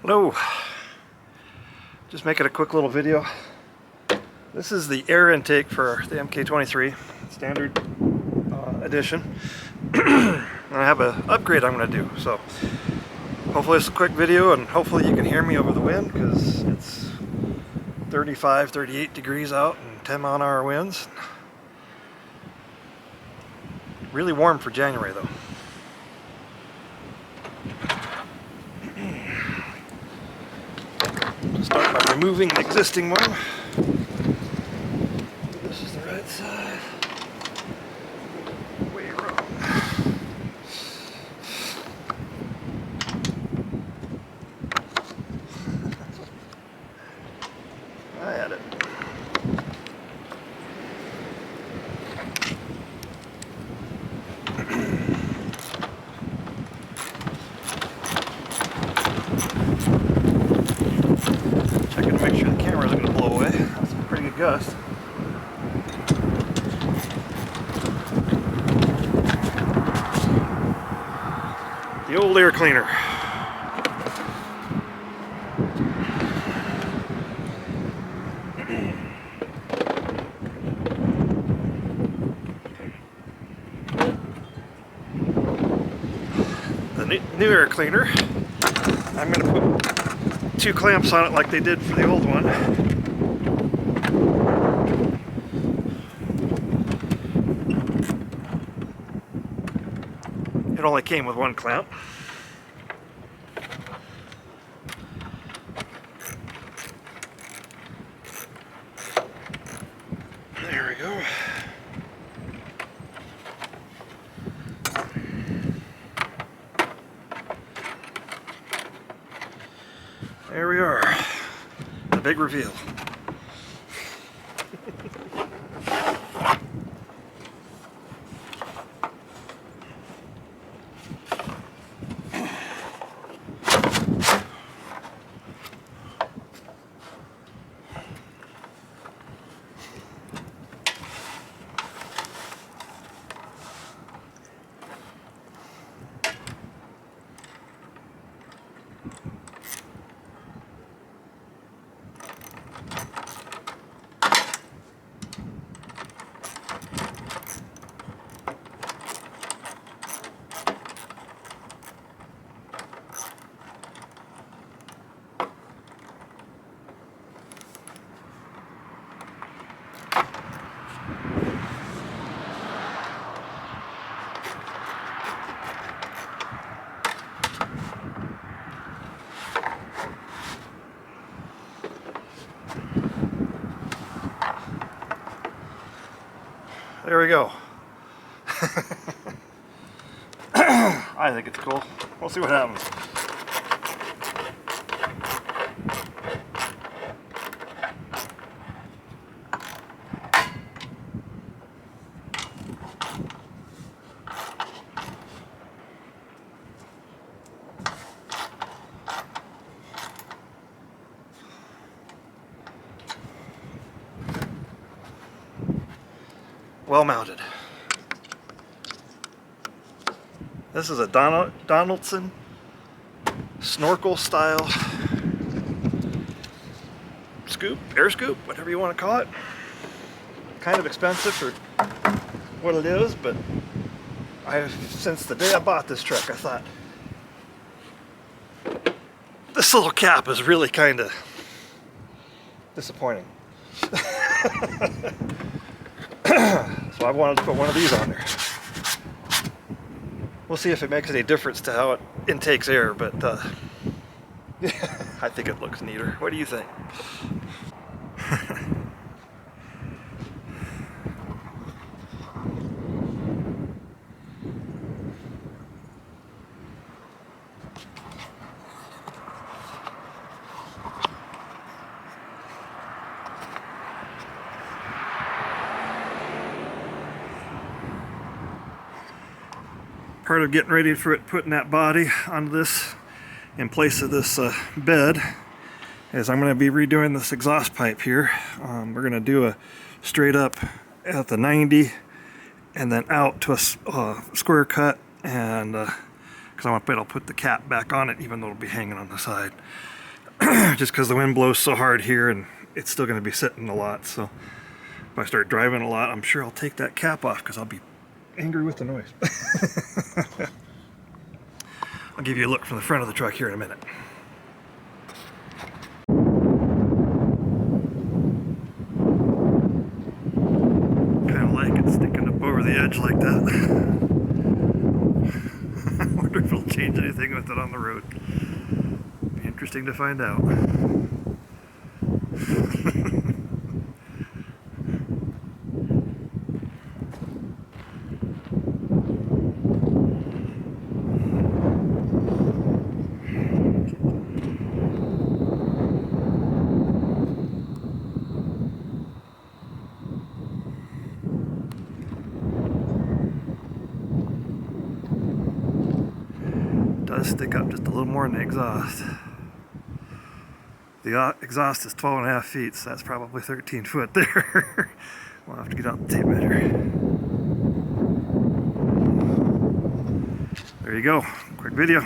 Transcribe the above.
Hello, just making a quick little video. This is the air intake for the MK23 standard edition. And I have an upgrade I'm going to do, so hopefully it's a quick video and hopefully you can hear me over the wind because it's 35, 38 degrees out and 10-mile-an-hour winds. Really warm for January though. Start by removing the existing one. This is the right side. Way wrong. I had it. Checking to make sure the camera isn't going to blow away. That's a pretty good gust. The old air cleaner. The new air cleaner, I'm going to put 2 clamps on it like they did for the old one. It only came with 1 clamp. There we go. There we are. The big reveal. There we go. I think it's cool. We'll see what happens. Well mounted. This is a Donaldson Snorkel style scoop, air scoop, whatever you want to call it. Kind of expensive for what it is, but since the day I bought this truck, I thought this little cap is really kind of disappointing. So I wanted to put one of these on there. We'll see if it makes any difference to how it intakes air, but I think it looks neater. What do you think? Part of getting ready for it, putting that body onto this in place of this bed, is I'm going to be redoing this exhaust pipe here. We're going to do a straight up at the 90 and then out to a square cut, and because I want to be able to put the cap back on it even though it'll be hanging on the side. just because the wind blows so hard here and it's still going to be sitting a lot. So if I start driving a lot, I'm sure I'll take that cap off because I'll be angry with the noise. I'll give you a look from the front of the truck here in a minute. Kind of like it sticking up over the edge like that. I wonder if it'll change anything with it on the road. Be interesting to find out. Does stick up just a little more than the exhaust. The exhaust is 12.5 feet, so that's probably 13 foot there. We'll have to get out the tape measure. There you go, quick video.